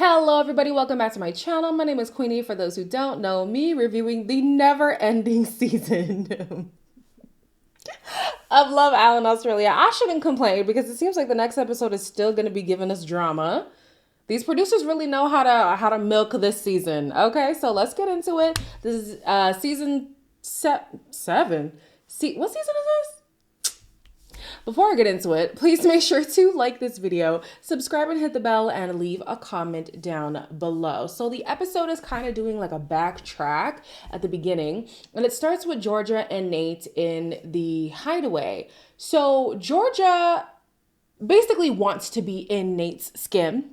Hello everybody, welcome back to my channel. My name is Queenie. For those who don't know me, reviewing the never-ending season of Love Island Australia. I shouldn't complain because it seems like the next episode is still going to be giving us drama. These producers really know how to milk this season. Okay, so let's get into it. This is season 7. What season is this? Before I get into it, please make sure to like this video, subscribe and hit the bell, and leave a comment down below. So the episode is kind of doing like a backtrack at the beginning, and it starts with Georgia and Nate in the Hideaway. So Georgia basically wants to be in Nate's skin.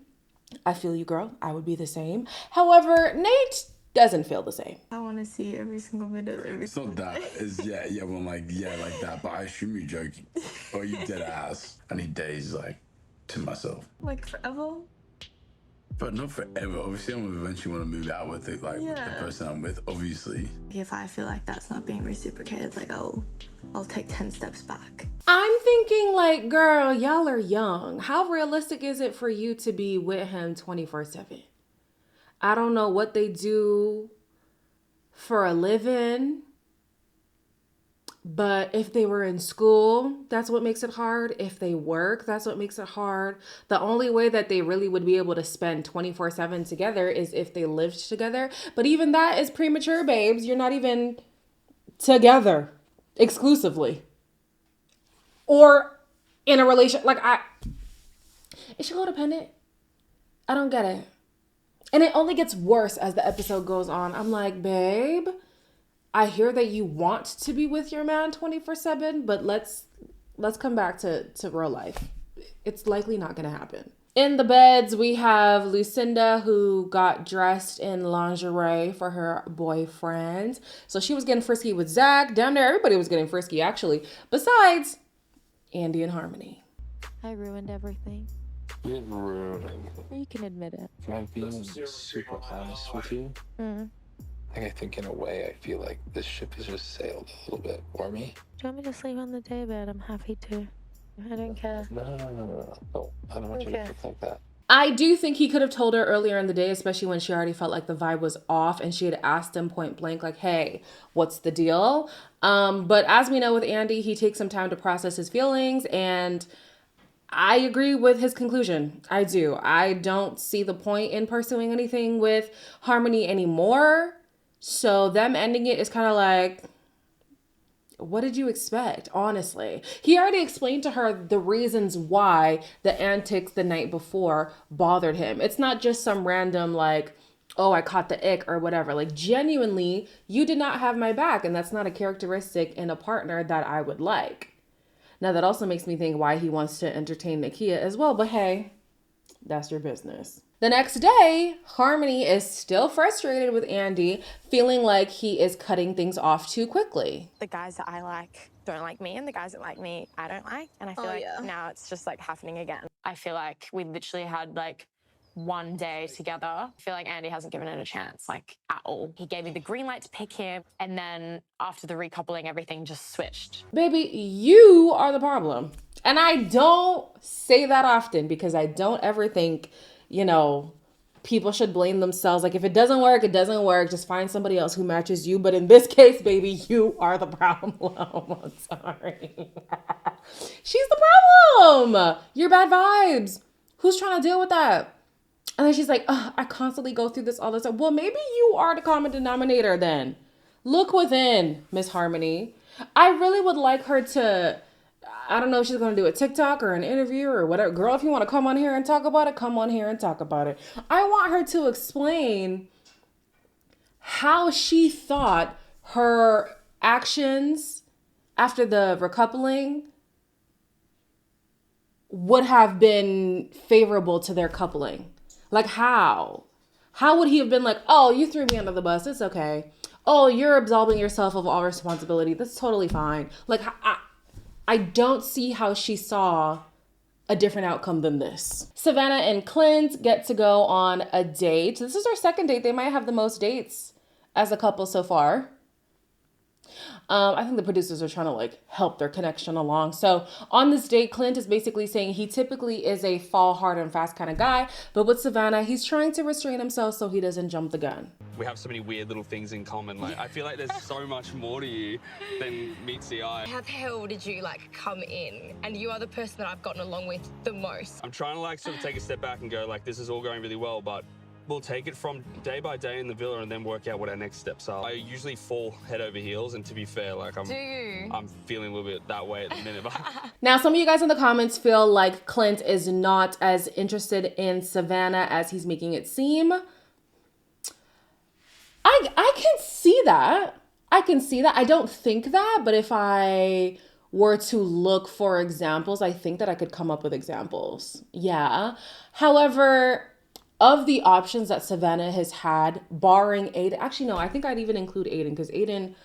I feel you, girl. I would be the same. However, Nate doesn't feel the same. I want to see every single minute of every It's not that. It's well, like that. But I assume you're joking, or you dead ass. I need days like to myself, like forever. but not forever. Obviously, I'm gonna eventually want to move out with it, like with the person I'm with. Obviously, If I feel like that's not being reciprocated, like I'll take 10 steps back. I'm thinking like, girl, y'all are young. How realistic is it for you to be with him 24/7? I don't know what they do for a living, but if they were in school, that's what makes it hard. If they work, that's what makes it hard. The only way that they really would be able to spend 24/7 together is if they lived together. But even that is premature, babes. You're not even together exclusively. Or in a relation, is she codependent? I don't get it. And it only gets worse as the episode goes on. I'm like, babe, I hear that you want to be with your man 24/7, but let's come back to real life. It's likely not gonna happen. In the beds, we have Lucinda, who got dressed in lingerie for her boyfriend. So she was getting frisky with Zach. Down there, everybody was getting frisky, actually. Besides Andy and Harmony. I ruined everything. You didn't ruin anything. You can admit it. If I'm being super honest with you, I think in a way I feel like this ship has just sailed a little bit for me. Do you want me to sleep on the daybed? I'm happy to. I don't care. No. Oh, I don't want you to think like that. I do think he could have told her earlier in the day, especially when she already felt like the vibe was off and she had asked him point blank, like, hey, what's the deal? But as we know with Andy, he takes some time to process his feelings, and I agree with his conclusion. I do. I don't see the point in pursuing anything with Harmony anymore. So them ending it is kind of like, what did you expect? Honestly, he already explained to her the reasons why the antics the night before bothered him. It's not just some random like, oh, I caught the ick or whatever. Like, genuinely, you did not have my back, and that's not a characteristic in a partner that I would like. Now, that also makes me think why he wants to entertain Nakia as well, but hey, that's your business. The next day, Harmony is still frustrated with Andy, feeling like he is cutting things off too quickly. The guys that I like don't like me, and the guys that like me, I don't like. And I feel now it's just like happening again. I feel like we literally had like one day together. I feel like Andy hasn't given it a chance, like at all. He gave me the green light to pick him, and then after the recoupling, everything just switched. Baby, you are the problem. And I don't say that often because I don't ever think, people should blame themselves. Like, if it doesn't work, it doesn't work. Just find somebody else who matches you. But in this case, baby, you are the problem. I'm sorry. She's the problem. You're bad vibes. Who's trying to deal with that? And then she's like, I constantly go through this all the time. Well, maybe you are the common denominator then. Look within, Miss Harmony. I really would like her to, I don't know if she's going to do a TikTok or an interview or whatever. Girl, if you want to come on here and talk about it, come on here and talk about it. I want her to explain how she thought her actions after the recoupling would have been favorable to their coupling. Like, how? How would he have been like, oh, you threw me under the bus. It's okay. Oh, you're absolving yourself of all responsibility. That's totally fine. Like, I don't see how she saw a different outcome than this. Savannah and Clint get to go on a date. This is their second date. They might have the most dates as a couple so far. I think the producers are trying to like help their connection along. So on this date, Clint is basically saying he typically is a fall hard and fast kind of guy, but with Savannah, he's trying to restrain himself so he doesn't jump the gun. We have so many weird little things in common. Like, I feel like there's so much more to you than meets the eye. How the hell did you like come in and you are the person that I've gotten along with the most? I'm trying to like sort of take a step back and go like, this is all going really well, but we'll take it from day by day in the villa and then work out what our next steps are. I usually fall head over heels, and to be fair, like I'm feeling a little bit that way at the minute. Now, some of you guys in the comments feel like Clint is not as interested in Savannah as he's making it seem. I can see that. I can see that. I don't think that, but if I were to look for examples, I think that I could come up with examples. Yeah. However, of the options that Savannah has had, barring Aiden, actually, no, I think I'd even include Aiden because Aiden,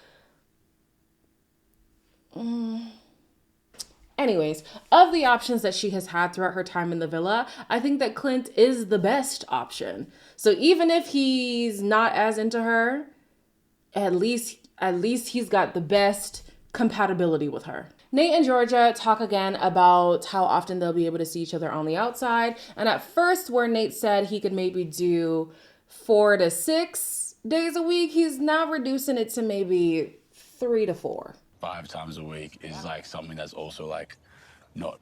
anyways, of the options that she has had throughout her time in the villa, I think that Clint is the best option. So even if he's not as into her, at least he's got the best compatibility with her. Nate and Georgia talk again about how often they'll be able to see each other on the outside. And at first, where Nate said he could maybe do 4 to 6 days a week, he's now reducing it to maybe 3 to 4. 5 times a week is like something that's also like not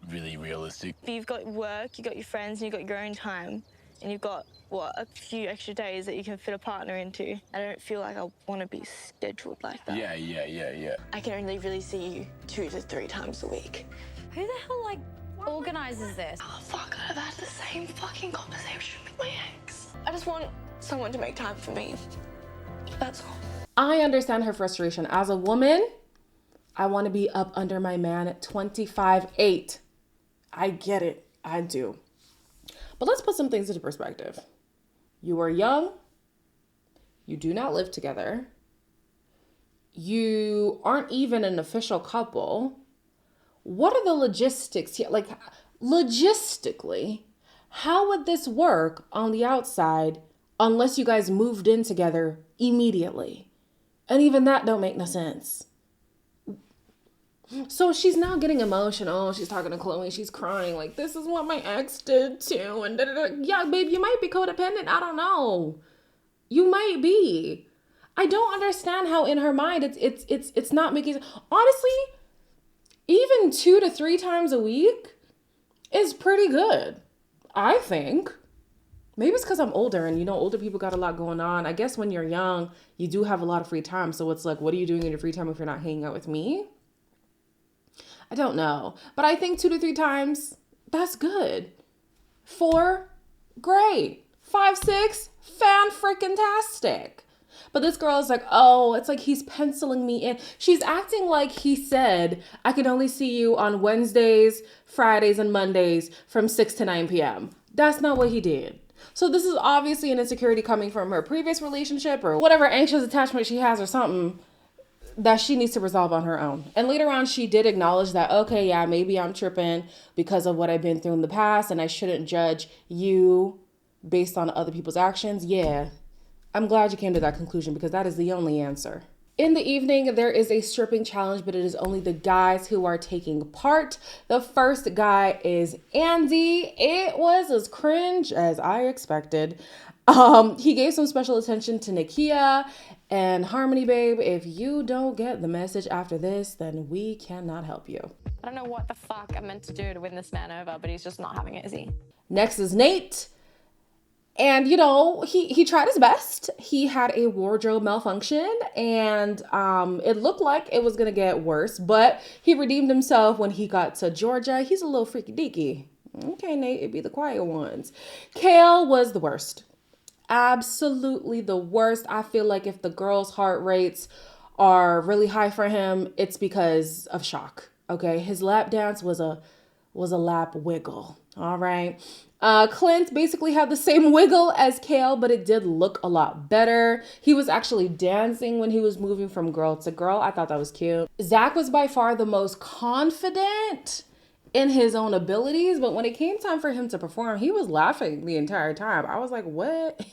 really realistic. You've got work, you've got your friends, and you've got your own time. And you've got, what, a few extra days that you can fit a partner into. I don't feel like I want to be scheduled like that. Yeah. I can only really see you 2 to 3 times a week. Who the hell like organizes this? Oh, fuck, I've had the same fucking conversation with my ex. I just want someone to make time for me. That's all. I understand her frustration. As a woman, I want to be up under my man at 25-8. I get it. I do. But let's put some things into perspective. You are young. You do not live together. You aren't even an official couple. What are the logistics here? Like, logistically, how would this work on the outside unless you guys moved in together immediately? And even that don't make no sense. So she's now getting emotional. She's talking to Chloe. She's crying like, this is what my ex did too. And da-da-da. Yeah, babe, you might be codependent. I don't know. You might be. I don't understand how in her mind it's not making. Honestly, even 2 to 3 times a week is pretty good, I think. Maybe it's because I'm older and, older people got a lot going on. I guess when you're young, you do have a lot of free time. So it's like, what are you doing in your free time if you're not hanging out with me? I don't know. But I think 2 to 3 times, that's good. 4, great. 5, 6, fan-freaking-tastic. But this girl is like, oh, it's like he's penciling me in. She's acting like he said, I can only see you on Wednesdays, Fridays, and Mondays from 6 to 9 p.m. That's not what he did. So this is obviously an insecurity coming from her previous relationship or whatever anxious attachment she has or something that she needs to resolve on her own. And later on, she did acknowledge that, okay, yeah, maybe I'm tripping because of what I've been through in the past and I shouldn't judge you based on other people's actions. Yeah, I'm glad you came to that conclusion because that is the only answer. In the evening, there is a stripping challenge, but it is only the guys who are taking part. The first guy is Andy. It was as cringe as I expected. He gave some special attention to Nakia and Harmony, babe. If you don't get the message after this, then we cannot help you. I don't know what the fuck I'm meant to do to win this man over, but he's just not having it, is he? Next is Nate. And, he tried his best. He had a wardrobe malfunction and it looked like it was going to get worse, but he redeemed himself when he got to Georgia. He's a little freaky deaky. Okay, Nate, it'd be the quiet ones. Kale was the worst. Absolutely the worst. I feel like if the girls' heart rates are really high for him, it's because of shock. Okay, his lap dance was a lap wiggle. All right. Clint basically had the same wiggle as Kale, but it did look a lot better. He was actually dancing when he was moving from girl to girl. I thought that was cute. Zach was by far the most confident in his own abilities, but when it came time for him to perform, he was laughing the entire time. I was like, what?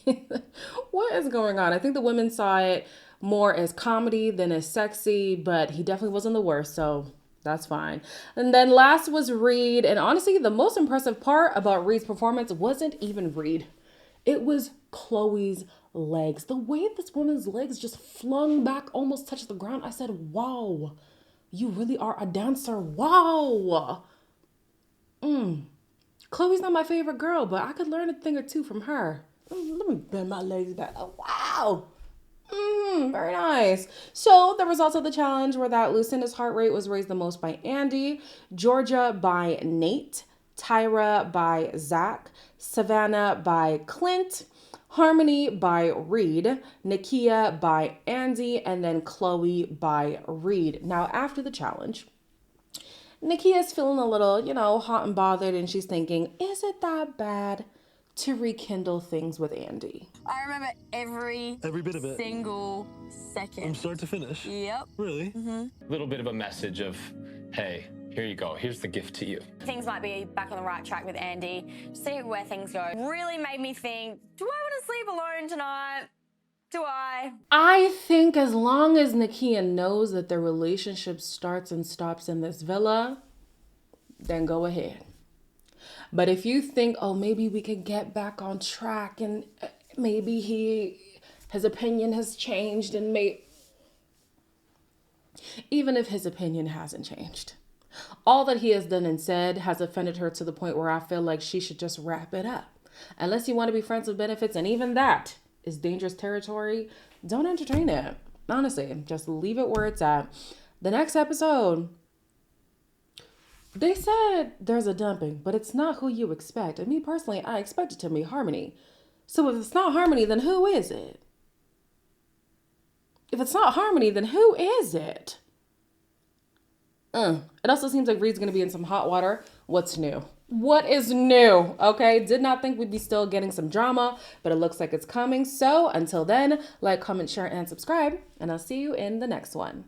What is going on? I think the women saw it more as comedy than as sexy, but he definitely wasn't the worst, so that's fine. And then last was Reed, and honestly, the most impressive part about Reed's performance wasn't even Reed. It was Chloe's legs. The way this woman's legs just flung back, almost touched the ground. I said, wow, you really are a dancer. Wow. Chloe's not my favorite girl, but I could learn a thing or two from her. Let me bend my legs back. Oh, wow. Very nice. So the results of the challenge were that Lucinda's heart rate was raised the most by Andy, Georgia by Nate, Tyra by Zach, Savannah by Clint, Harmony by Reed, Nakia by Andy, and then Chloe by Reed. Now, after the challenge, Nakia's feeling a little, hot and bothered, and she's thinking, is it that bad to rekindle things with Andy? I remember every bit of it. single second. From start to finish? Yep. Really? Little bit of a message of, hey, here you go. Here's the gift to you. Things might be back on the right track with Andy. See where things go. Really made me think, do I want to sleep alone tonight? Do I? I think as long as Nakia knows that their relationship starts and stops in this villa, then go ahead. But if you think, oh, maybe we could get back on track and maybe his opinion has changed, and even if his opinion hasn't changed, all that he has done and said has offended her to the point where I feel like she should just wrap it up. Unless you want to be friends with benefits, and even that is dangerous territory, don't entertain it. Honestly, just leave it where it's at. The next episode, they said there's a dumping, but it's not who you expect. And me personally, I expect it to be Harmony. So if it's not Harmony, then who is it? If it's not Harmony, then who is it? It also seems like Reed's going to be in some hot water. What's new? What is new? Okay, did not think we'd be still getting some drama, but it looks like it's coming. So until then, like, comment, share, and subscribe, and I'll see you in the next one.